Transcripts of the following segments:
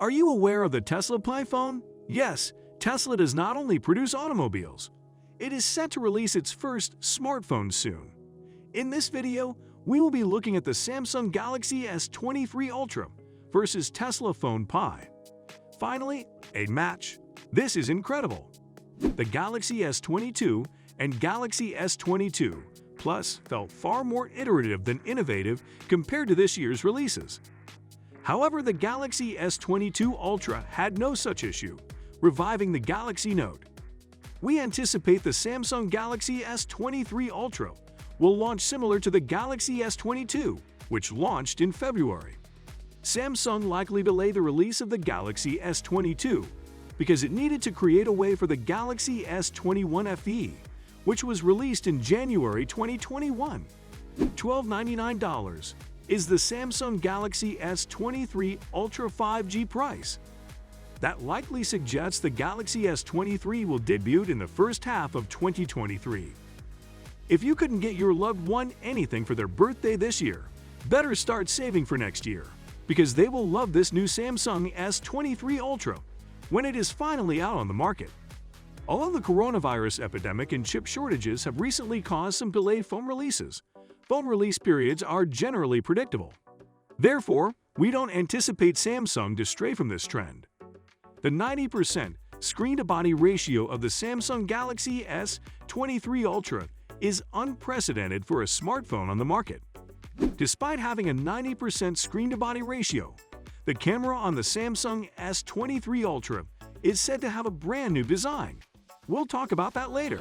Are you aware of the Tesla Pi phone? Yes, Tesla does not only produce automobiles. It is set to release its first smartphone soon. In this video, we will be looking at the Samsung Galaxy S23 Ultra versus Tesla phone Pi. Finally, a match. This is incredible. The Galaxy S22 and Galaxy S22 Plus felt far more iterative than innovative compared to this year's releases. However, the Galaxy S22 Ultra had no such issue, reviving the Galaxy Note. We anticipate the Samsung Galaxy S23 Ultra will launch similar to the Galaxy S22, which launched in February. Samsung likely delayed the release of the Galaxy S22 because it needed to create a way for the Galaxy S21 FE, which was released in January 2021. $1,299 is the Samsung Galaxy S23 Ultra 5G price. That likely suggests the Galaxy S23 will debut in the first half of 2023. If you couldn't get your loved one anything for their birthday this year, better start saving for next year, because they will love this new Samsung S23 Ultra when it is finally out on the market. Although the coronavirus epidemic and chip shortages have recently caused some delayed phone releases, phone release periods are generally predictable. Therefore, we don't anticipate Samsung to stray from this trend. The 90% screen-to-body ratio of the Samsung Galaxy S23 Ultra is unprecedented for a smartphone on the market. Despite having a 90% screen-to-body ratio, the camera on the Samsung S23 Ultra is said to have a brand new design. We'll talk about that later.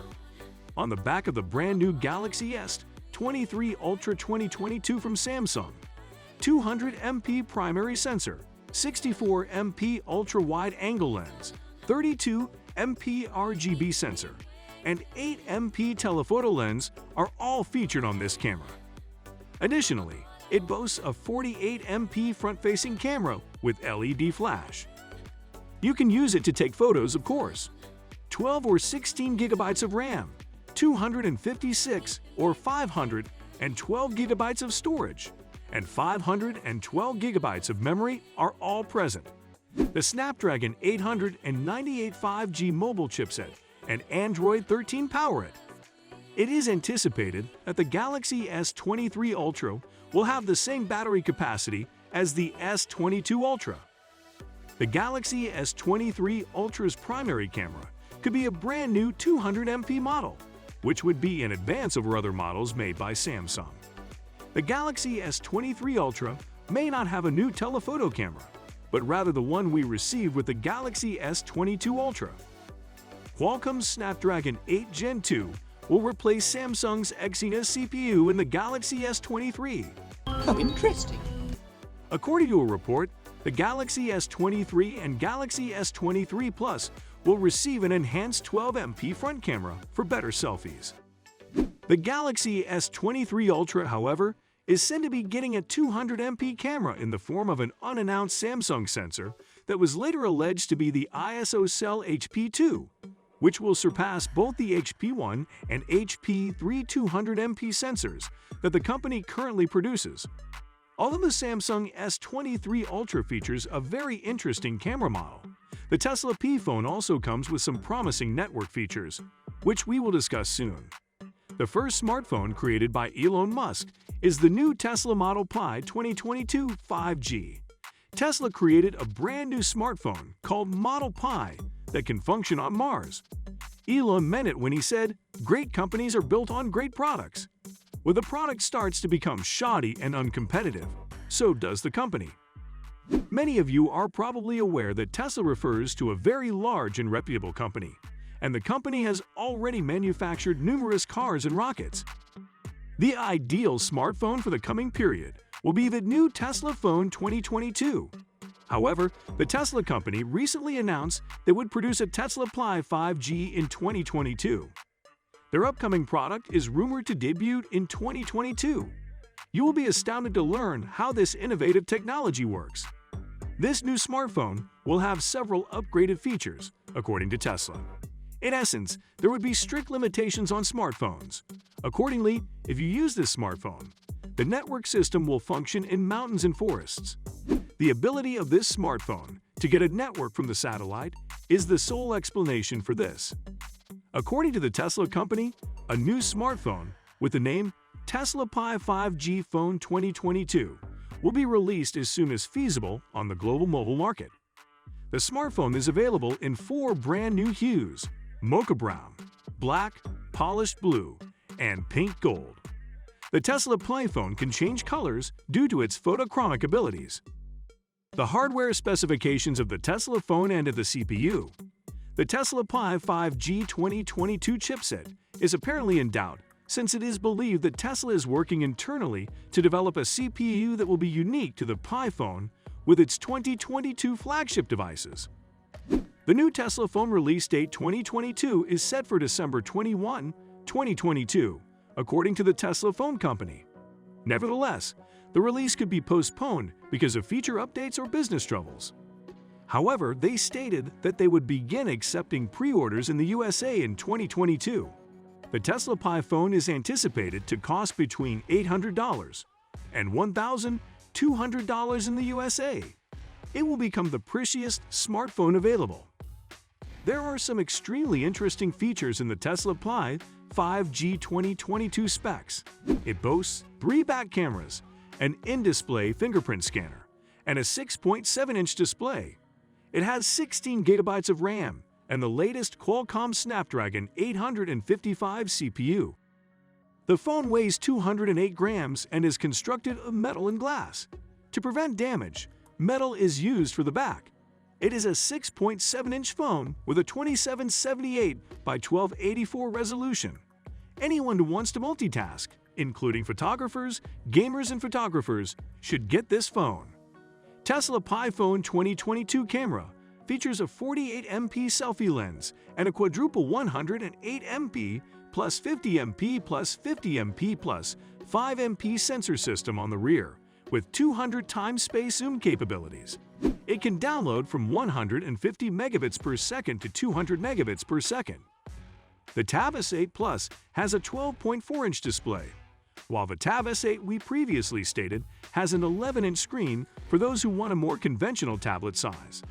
On the back of the brand new Galaxy S23 Ultra 2022 from Samsung, 200MP primary sensor, 64MP ultra-wide-angle lens, 32MP RGB sensor, and 8MP telephoto lens are all featured on this camera. Additionally, it boasts a 48MP front-facing camera with LED flash. You can use it to take photos, of course. 12 or 16 gigabytes of RAM, 256 or 512 gigabytes of storage, and 512 gigabytes of memory are all present. The Snapdragon 898 5G mobile chipset and Android 13 power it. It is anticipated that the Galaxy S23 Ultra will have the same battery capacity as the S22 Ultra. The Galaxy S23 Ultra's primary camera could be a brand new 200MP model, which would be in advance over other models made by Samsung. The Galaxy S23 Ultra may not have a new telephoto camera, but rather the one we received with the Galaxy S22 Ultra. Qualcomm's Snapdragon 8 Gen 2 will replace Samsung's Exynos CPU in the Galaxy S23. How interesting. According to a report, the Galaxy S23 and Galaxy S23 Plus will receive an enhanced 12MP front camera for better selfies. The Galaxy S23 Ultra, however, is said to be getting a 200MP camera in the form of an unannounced Samsung sensor that was later alleged to be the ISO cell HP2, which will surpass both the HP1 and HP3 200MP sensors that the company currently produces. Although the Samsung S23 Ultra features a very interesting camera model, the Tesla Pi phone also comes with some promising network features, which we will discuss soon. The first smartphone created by Elon Musk is the new Tesla Model Pi 2022 5G. Tesla created a brand new smartphone called Model Pi that can function on Mars. Elon meant it when he said, "Great companies are built on great products." When the product starts to become shoddy and uncompetitive, so does the company. Many of you are probably aware that Tesla refers to a very large and reputable company, and the company has already manufactured numerous cars and rockets. The ideal smartphone for the coming period will be the new Tesla Phone 2022. However, the Tesla company recently announced they would produce a Tesla Pi 5G in 2022. Their upcoming product is rumored to debut in 2022. You will be astounded to learn how this innovative technology works. This new smartphone will have several upgraded features, according to Tesla. In essence, there would be strict limitations on smartphones. Accordingly, if you use this smartphone, the network system will function in mountains and forests. The ability of this smartphone to get a network from the satellite is the sole explanation for this. According to the Tesla company, a new smartphone with the name Tesla Pi 5G Phone 2022 will be released as soon as feasible on the global mobile market. The smartphone is available in 4 brand new hues: mocha brown, black, polished blue, and pink gold. The Tesla Pi phone can change colors due to its photochromic abilities. The hardware specifications of the Tesla phone and of the CPU. The Tesla Pi 5G 2022 chipset is apparently in doubt, since it is believed that Tesla is working internally to develop a CPU that will be unique to the Pi phone with its 2022 flagship devices. The new Tesla phone release date 2022 is set for December 21, 2022, according to the Tesla phone company. Nevertheless, the release could be postponed because of feature updates or business troubles. However, they stated that they would begin accepting pre-orders in the USA in 2022. The Tesla Pi phone is anticipated to cost between $800 and $1,200 in the USA. It will become the priciest smartphone available. There are some extremely interesting features in the Tesla Pi 5G 2022 specs. It boasts 3 back cameras, an in-display fingerprint scanner, and a 6.7-inch display. It has 16 GB of RAM and the latest Qualcomm Snapdragon 855 CPU. The phone weighs 208 grams and is constructed of metal and glass. To prevent damage, metal is used for the back. It is a 6.7-inch phone with a 2778 by 1284 resolution. Anyone who wants to multitask, including photographers, gamers, and photographers, should get this phone. Tesla Pi Phone 2022 camera features a 48MP selfie lens and a quadruple 108MP plus 50MP plus 50MP plus 5MP sensor system on the rear, with 200 times space zoom capabilities. It can download from 150 megabits per second to 200 megabits per second. The Tab S8 Plus has a 12.4-inch display, while the Tab S8 we previously stated has an 11-inch screen for those who want a more conventional tablet size.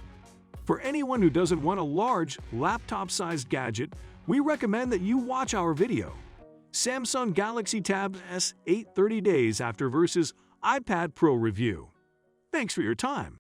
For anyone who doesn't want a large, laptop-sized gadget, we recommend that you watch our video, Samsung Galaxy Tab S8 30 Days After vs. iPad Pro Review. Thanks for your time.